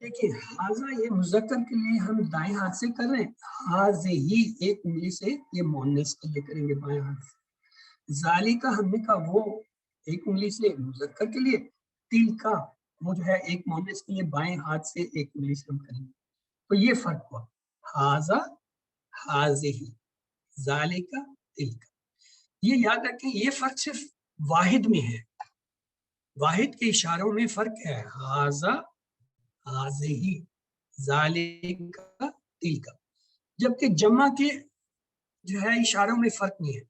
دیکھیے ہاذا, یہ مذکر کے لیے ہم دائیں ہاتھ سے کر رہے ہیں. ہاذہی, ایک انگلی سے یہ مؤنث کے لیے کریں گے بائیں ہاتھ سے. ذالکا ہم نے کہا وہ, ایک انگلی سے مذکر کے لیے. تلکا, وہ جو ہے ایک مؤنث کے لیے بائیں ہاتھ سے ایک انگلی سے ہم کریں گے. تو یہ فرق ہوا, ہاذا, ہاذہی, ذالکا, تلکا. یہ یاد رکھیں یہ فرق صرف واحد میں ہے, واحد کے اشاروں میں فرق ہے. ہاذا, ہاذہی, ذالکا, تلکا. جبکہ جمع کے جو ہے اشاروں میں فرق نہیں ہے.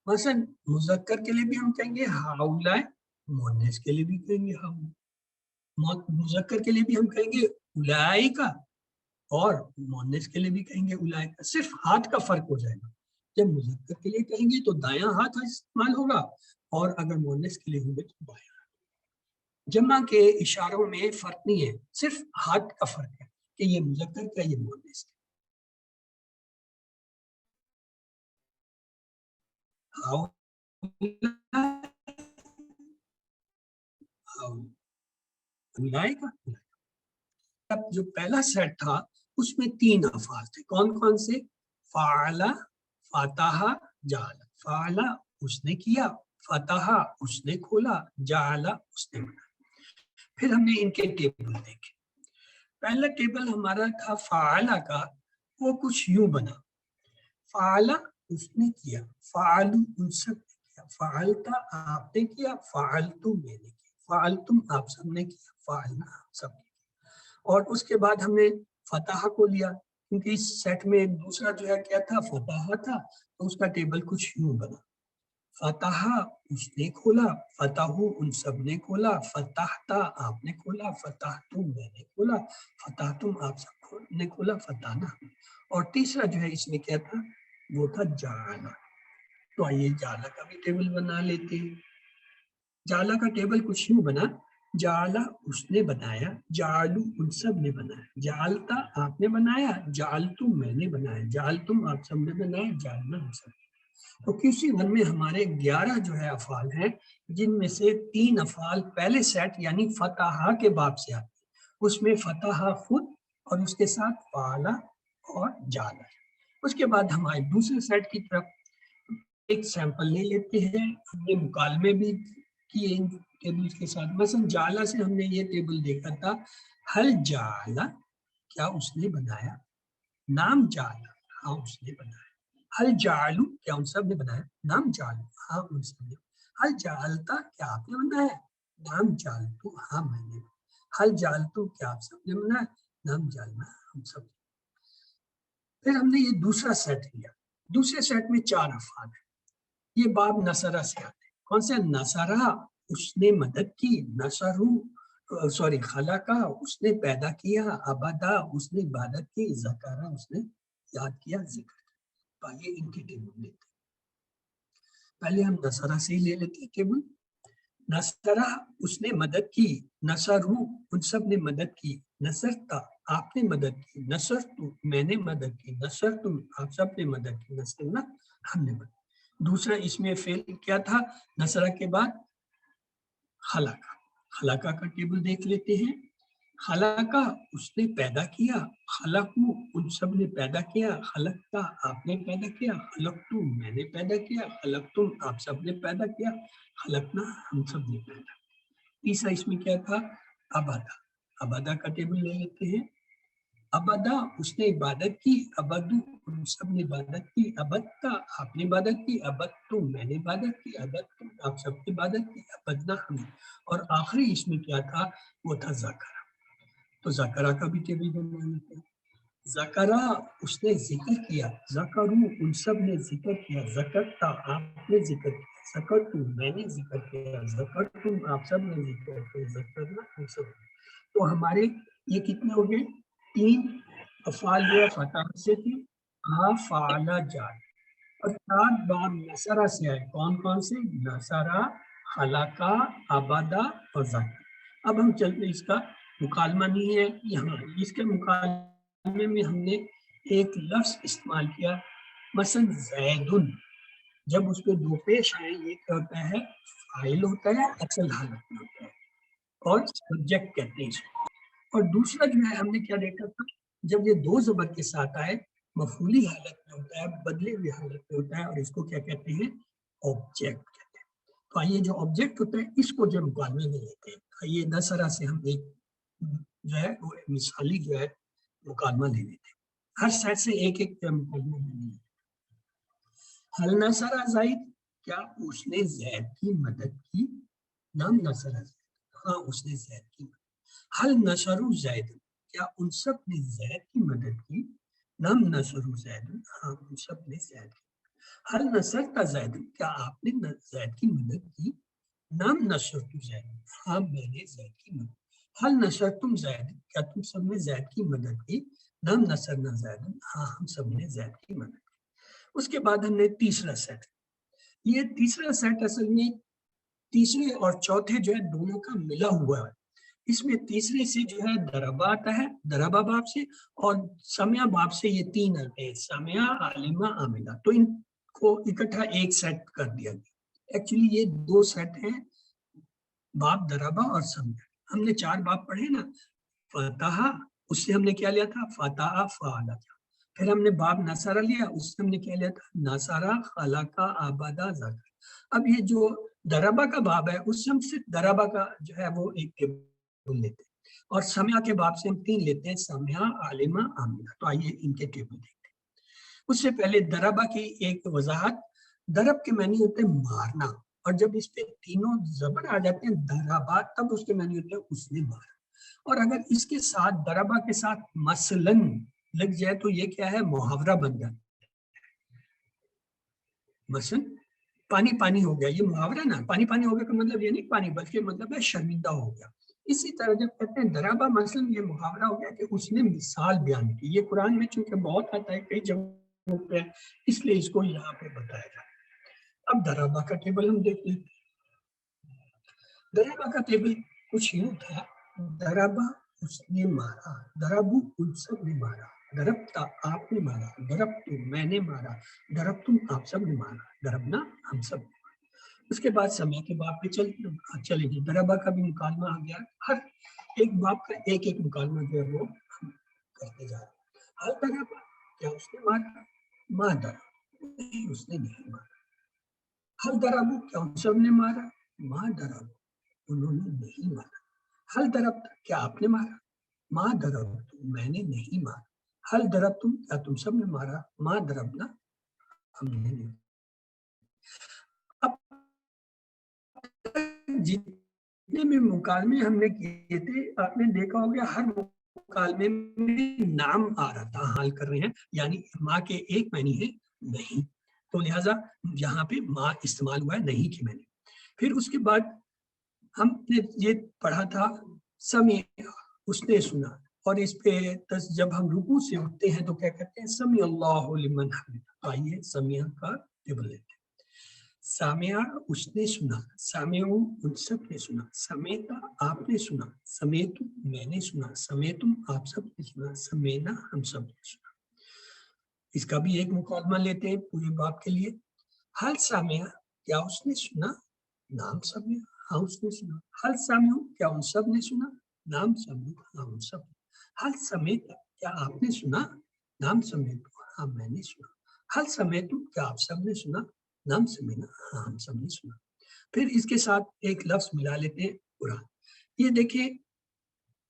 مثلا مذکر کے لیے بھی ہم کہیں گے ہاؤلاء, مؤنث کے لیے بھی کہیں گے ہاؤلاء. مذکر کے لیے بھی ہم کہیں گے اولئک, اور مؤنث کے لیے بھی کہیں گے اولئک. صرف ہاتھ کا فرق ہو جائے گا. جب مذکر کے لیے کہیں گے تو دایاں ہاتھ استعمال ہوگا, اور اگر مؤنث کے لیے ہوں گے تو بایاں. جمع کے اشاروں میں فرق نہیں ہے, صرف ہاتھ کا فرق ہے کہ یہ مذکر کا, یہ مؤنث کا. اب جو پہلا سیٹ تھا اس میں 3 افعال تھے. کون کون سے؟ فعلا، فتح، جعل. فعلا اس نے کیا، فتح اس نے کھولا، جعل اس نے بنایا. پھر ہم نے ان کے ٹیبل دیکھے. پہلا ٹیبل ہمارا تھا فعلا کا، وہ کچھ یوں بنا. فعلا اس نے کیا، فعلو ان سب نے کیا، فعلتا آپ نے کیا، فعلتم میں نے کیا، فعلتم آپ سب نے کیا، فعلنا سب نے کیا. اور اس کے بعد ہم نے فتح کو لیا، کیونکہ اس سیٹ میں دوسرا جو ہے کیا تھا؟ فتح تھا. تو اس کا ٹیبل کچھ یوں بنا. فتح اس نے کھولا، فتح ان سب نے کھولا، فتحتا آپ نے کھولا، فتحتم میں نے کھولا، فتحتم آپ سب نے کھولا، فتحنا. اور تیسرا جو ہے اس میں کیا تھا؟ وہ تھا جعل. تو آئیے جعل کا بھی ٹیبل بنا لیتے ہیں. جعل کا ٹیبل کچھ یوں بنا. جعل اس نے بنایا، جعلو ان سب نے بنایا، جعلتا آپ نے بنایا، جعلتم میں نے بنایا، جعلتم آپ سب نے بنایا، جعلنا ہم سب. تو QC1 میں ہمارے 11 جو ہے افعال ہیں، جن میں سے 3 افعال پہلے سیٹ یعنی فتح کے باب سے آتے ہیں. اس میں فتح خود اور اس کے ساتھ فعلا اور جعل. اس کے بعد ہمارے دوسرے سیٹ کی طرف ایک سیمپل لے لیتے ہیں. ہم نے مکالمے بھی کیے ان ٹیبلز کے ساتھ. مثلا جعل سے ہم نے یہ ٹیبل دیکھا تھا، حل جعل کیا اس نے بنایا، نام جعل ہاں اس نے بنایا، حل جعلو کیا ان سب نے بنایا، نام جعلو ہاں ان سب نے، حل جعلتا کیا آپ نے بنایا، نام جعلتو ہاں میں نے، حل جعلتو کیا آپ سب نے بنایا، نام جعلنا ہم سب نے. پھر ہم نے یہ دوسرا سیٹ لیا. دوسرے سیٹ میں 4 افعال ہیں. یہ باب نصرہ سے آتے ہیں. کون سے؟ نصرہ اس نے مدد کی، نصرو سوری خلقہ اس نے پیدا کیا، ابدا اس نے عبادت کی، ذکرہ اس نے یاد کیا، ذکر. تو آئیے ان کے ٹیبل لیتے ہیں. پہلے ہم نصرہ سے ہی لے لیتے ہیں ٹیبل. نصرہ اس نے مدد کی، نصرو ان سب نے مدد کی، نصرتا آپ نے مدد کی، نصرتو میں نے مدد کی، نصرتم آپ سب نے مدد کی، نصرنا ہم نے مدد. دوسرا اس میں فعل کیا تھا نصرہ کے بعد؟ خلقہ. خلقہ کا ٹیبل دیکھ لیتے ہیں. خلقہ اس نے پیدا کیا، خلقو ان سب نے پیدا کیا، خلقتا آپ نے پیدا کیا، خلقتو میں نے پیدا کیا، خلقتم آپ سب نے پیدا کیا، خلقنا ہم سب نے پیدا. تیسرا اس میں کیا تھا؟ ابدا. ابدا کا ٹیبل لے لیتے ہیں. ابدا اس نے عبادت کی، ابدو ان سب نے عبادت کی، ابدتا آپ نے عبادت کی، ابدتم میں نے عبادت کی، ابدتم آپ سب نے عبادت کی، ابدنا ہم نے. اور آخری اس میں کیا تھا؟ وہ تھا ذکرہ. تو ذکرہ کا بھی ٹیبل بنا لیتے ہیں. ذکرہ اس نے ذکر کیا، ذکرو ان سب نے ذکر کیا، ذکرتا آپ نے ذکر کیا، ذکرتم میں نے ذکر کیا، ذکرتم آپ سب نے ذکر کیا، ذکرنا ہم سب. تو ہمارے یہ کتنے ہو گئے؟ 3 افعال جو ہے فتح سے تھے، ہاں فعلا جعل. اور 4 باب نصرہ سے آئے. کون کون سے؟ نصرہ، خلقہ، ابدا اور ذکر. اب ہم چلتے، اس کا مکالمہ نہیں ہے یہاں. اس کے مکالمے میں ہم نے ایک لفظ استعمال کیا، مثلا زیدن. جب اس پہ 2 پیش آئے، یہ کیا ہوتا ہے؟ فاعل ہوتا ہے، اصل حالت میں ہوتا ہے، اور سبجیکٹ کہتے ہیں اس کو. اور دوسرا جو ہے ہم نے کیا دیکھا تھا، جب یہ 2 زبر کے ساتھ آئے، مفعولی حالت میں ہوتا ہے، بدلے ہوئی حالت میں ہوتا ہے، اور اس کو کیا کہتے ہیں؟ آبجیکٹ کہتے ہیں. تو آئیے جو آبجیکٹ ہوتا ہے اس کو جو مکالمے میں لیتے ہیں. آئیے نصرہ سے ہم ایک جو ہے وہ مثالی جو ہے مکالمہ لے لیتے ہیں. ہر سیٹ سے ایک ایک مکالمہ لے لیتے ہیں. حل نصرہ زید کیا اس نے زید کی مدد کی، نام نصرہ زید ہاں اس نے زید کی مدد. حل نصرو زید کیا ان سب نے زید کی مدد کی، نام نصرو زید ہاں ان سب نے زید کی. حل نصرت زید کیا آپ نے زید کی مدد کی، نام نصرت زید ہاں میں نے زید کی مدد. حل نصرتم زید کیا تم سب نے زید کی مدد کی، نام نصرنا زید ہاں ہم سب نے زید کی مدد کی. اس کے بعد ہم نے تیسرا سیٹ. یہ تیسرا سیٹ اصل میں تیسرے اور چوتھے جو ہے دونوں کا ملا ہوا ہے. اس میں تیسرے سے جو ہے دربا آتا ہے، دربا باب سے، اور سمیا باب سے یہ 3 آتے ہیں، سمیا، عالمہ، عاملہ. تو ان کو اکٹھا ایک سیٹ کر دیا گیا. ایکچولی یہ دو سیٹ ہیں، باب ضربہ اور سمع. ہم نے 4 باب پڑھے نا، فتح اس سے ہم نے کیا لیا تھا؟ فتح فعلا. پھر ہم نے باب نصارہ لیا، اس سے ہم نے کیا لیا تھا؟ نصارہ خلقہ آبادہ ذکر. اب یہ جو ضربہ کا باب ہے اس سے ہم صرف ضربہ کا جو ہے وہ ایک ٹیبل لیتے ہیں، اور سمع کے باب سے ہم 3 لیتے ہیں، سمع، عالمہ، عاملہ. تو آئیے ان کے ٹیبل دیکھتے ہیں. اس سے پہلے ضربہ کی ایک وضاحت. ضرب کے معنی ہوتے ہیں مارنا، اور جب اس پہ تینوں زبر آ جاتے ہیں ضربہ، تب اس کے معنی ہوتے ہیں اس نے مارا. اور اگر اس کے ساتھ ضربہ کے ساتھ مثلاً لگ جائے تو یہ کیا ہے؟ محاورہ بن جاتا ہے. مثلا پانی پانی ہو گیا، یہ محاورہ نا. پانی پانی ہو گیا کا مطلب یہ نہیں پانی، بلکہ مطلب ہے شرمندہ ہو گیا. اسی طرح جب کہتے ہیں ضربہ مثلاً، یہ محاورہ ہو گیا کہ اس نے مثال بیان کی. یہ قرآن میں چونکہ بہت آتا ہے کئی جگہوں پہ، اس لیے اس کو یہاں پہ بتایا جائے. اب ضربہ کا ٹیبل ہم دیکھ لیتے ہیں. ضربہ کا ٹیبل کچھ یوں تھا: ضربہ اس نے مارا، ضربو ان سب نے مارا، ضربتا آپ نے مارا، ضربتو میں نے مارا، ضربتم آپ سب نے مارا، ضربنا ہم سب نے مارا. اس کے بعد سمع کے باب پہ چلیں گے. ضربہ کا بھی مکالمہ آ گیا. ہر ایک باب کا ایک ایک مکالمہ جو ہے وہ ہم کرتے جا رہے ہیں. ہر ضربہ کیا اس نے مارا؟ ماں ضرب نہیں، اس نے نہیں مارا. ہر ضربو کیا ان سب نے مارا؟ ماں ضرب انہوں نے نہیں مارا. حل ضربت کیا آپ نے مارا؟ ماں ضربت میں نے نہیں مارا. حل ضربتم کیا تم سب نے مارا؟ ماں ضربنا ہم نے نہیں. اب جتنے بھی مکالمے ہم نے کیے تھے، آپ نے دیکھا ہوگا ہر مکالمے میں نام آ رہا تھا. حال کر رہے ہیں یعنی ماں کے ایک معنی ہے نہیں، تو لہٰذا یہاں پہ ماں استعمال ہوا ہے نہیں کی معنی. پھر اس کے بعد ہم نے یہ پڑھا تھا سمع اس نے سنا، اور اس پہ جب ہم رکوع سے اٹھتے ہیں تو کیا کہتے ہیں؟ سمع اللہ لمن حمدہ. آئیے سمع کا ٹیبل لیتے ہیں. سامعہ اس نے سنا، سامعو ان سب نے سنا، سمیتا آپ نے سنا، سمیتو میں نے سنا، سمیتم آپ سب نے سنا، سمینا ہم سب نے سنا. اس کا بھی ایک مکالمہ لیتے ہیں پورے باب کے لیے. حل سامعہ کیا اس نے سنا؟ نام سمع ہاں اس نے سنا. حل سامعو کیا ان سب نے سنا؟ نام سمع ہاں ان سب. حل سمیتا کیا آپ نے سنا؟ نام سمیتو ہاں میں نے سنا. حل سمیتو کیا آپ سب نے سنا؟ نام سمینا ہاں ہم سب نے سنا. پھر اس کے ساتھ ایک لفظ ملا لیتے ہیں قرآن. یہ دیکھیں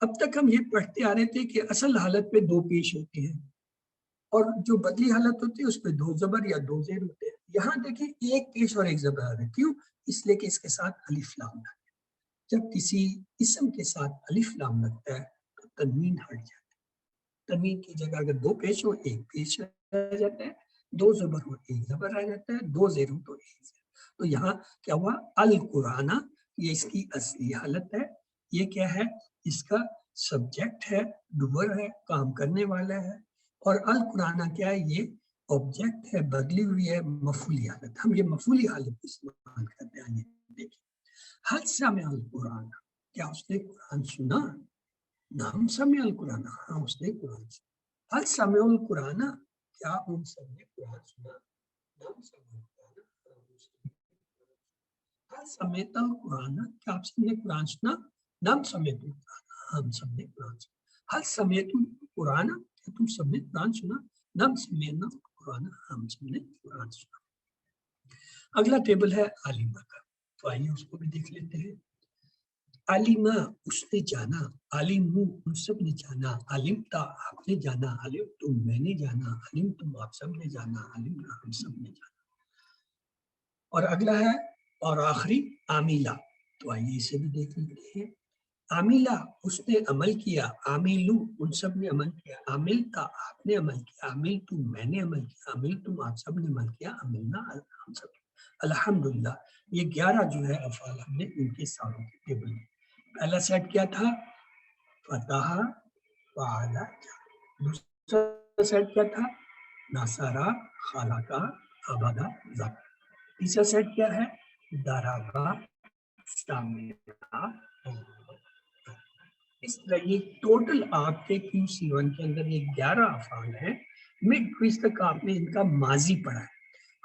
اب تک ہم یہ پڑھتے آ رہے تھے کہ اصل حالت پہ 2 پیش ہوتے ہیں، اور جو بدلی حالت ہوتی ہے اس پہ 2 زبر یا 2 زیر ہوتے ہیں. یہاں دیکھیں ایک پیش اور ایک زبر آ رہا ہے. کیوں؟ اس لیے کہ اس کے ساتھ الف لام لگتا ہے. جب کسی اسم کے ساتھ الف لام لگتا ہے تو تنوین ہٹ جاتا ہے. تنوین کی جگہ اگر 2 پیش ہو ایک پیش رہ جاتا ہے، 2 زبر ہو ایک زبر رہ جاتا ہے، 2 زیر ہو تو ایک زیر. تو یہاں کیا ہوا؟ القرآن، یہ اس کی اصلی حالت ہے. یہ کیا ہے؟ اس کا سبجیکٹ ہے، ڈوور ہے، کام کرنے والا ہے. اور القرآن کیا ہے؟ یہ آبجیکٹ ہے، بدلی ہوئی ہے، مفعولی حالت. ہم یہ مفعولی حالت استعمال کرتے ہیں. دیکھیں حل سمع القرآن کیا اس نے قرآن سنا؟ نام سمع القرآن ہاں اس نے قرآن سنا. حل سمع القرآن کیا ان سب نے قرآن سنا؟ نام سمع القرآن ہاں اس نے. حل سمیت القرآن کیا آپ سب نے قرآن سنا؟ نام سمیت القرآن ہم سب نے قرآن سنا. حل سمیت القرآن کیا تم سب نے قرآن سنا؟ نام سمینا القرآن ہم سب نے قرآن سنا. اگلا ٹیبل ہے عالمہ کا، تو آئیے اس کو بھی دیکھ لیتے ہیں. عالمہ اس نے جانا، عالمو ان سب نے جانا، علمتا آپ نے جانا، علمتم میں نے جانا، علمتم آپ سب نے جانا، علمنا ہم سب نے جانا. اور اگلا ہے اور آخری عاملہ، تو آئیے اسے بھی دیکھ لیتے ہیں. عاملہ اس نے عمل کیا، عاملو ان سب نے عمل کیا، عاملتا آپ نے عمل کیا، عاملتم میں نے عمل کیا، عاملتم آپ سب نے عمل کیا، عملنا ہم سب. الحمدللہ یہ 11 جو ہے افعال ہم نے ان کے ساروں کے ٹیبل میں. پہلا سیٹ کیا تھا؟ فتح فعل. دوسرا سیٹ کیا تھا؟ نصارہ خلق عبد ذکر. تیسرا سیٹ کیا ہے؟ ضرب سمع. اس طرح یہ ٹوٹل آپ کے QC1 کے اندر یہ 11 افعال ہیں. مڈ کوئز تک آپ نے ان کا ماضی پڑھا ہے.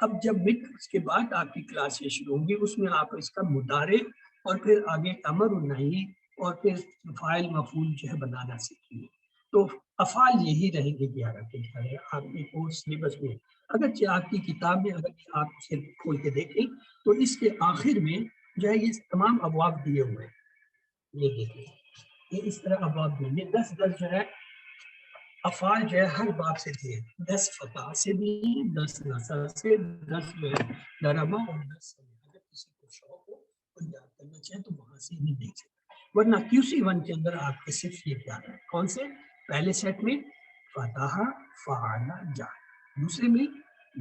اب جب مڈ ٹرمس کے بعد آپ کی کلاسیں شروع ہوں گی، اس میں آپ اس کا مدارے اور پھر آگے امر و نہی اور پھر فاعل مفعول جو ہے بنانا سیکھیں گے۔ تو افعال یہی رہیں گے 11 کے 11 آپ کے کورس سلیبس میں۔ اگرچہ آپ کی کتاب میں اگر آپ اسے کھول کے دیکھیں تو اس کے آخر میں جو ہے یہ تمام ابواب دیے ہوئے ہیں، یہ دیکھیں یہ اس طرح ابواب دیے، 10 جو ہے افعال جو ہے ہر باب سے دیے، 10 فتح سے دیے، 10 نصر سے، 10 جو ہے درما اور 10 سمے۔ اگر کسی کو شوق ہو اور یاد کرنا چاہے تو وہاں سے ہی دیکھ سکتے، ورنہ QC1 کے اندر آپ کے صرف یہ کیا ہے، کون سے پہلے سیٹ میں فتح فعل جعل، دوسرے میں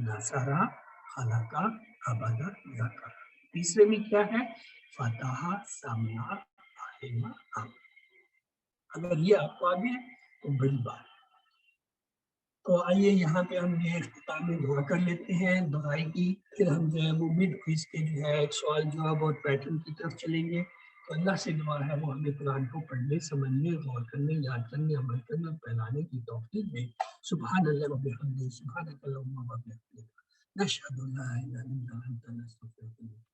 نصرہ خلقہ عبدہ ذکر، تیسرے میں کیا ہے فتح سمع علم عمل۔ اگر یہ آپ کو آ گیا تو بڑی بات۔ تو آئیے یہاں پہ ہم یہ اختتام میں دعا کر لیتے ہیں دعائی کی، پھر ہم جو ہے وہ مڈ کوئز کے جو ہے سوال جواب اور پیٹرن کی طرف چلیں گے۔ تو اللہ سے دعا ہے وہ ہمیں قرآن کو پڑھنے، سمجھنے، غور کرنے، یاد کرنے، عمل کرنے اور پھیلانے کی توفیق دے۔ سبحان اللہ و بحمدہ، سبحانک اللہم و بحمدک، نشہد ان لا الہ الا انت نستغفرک۔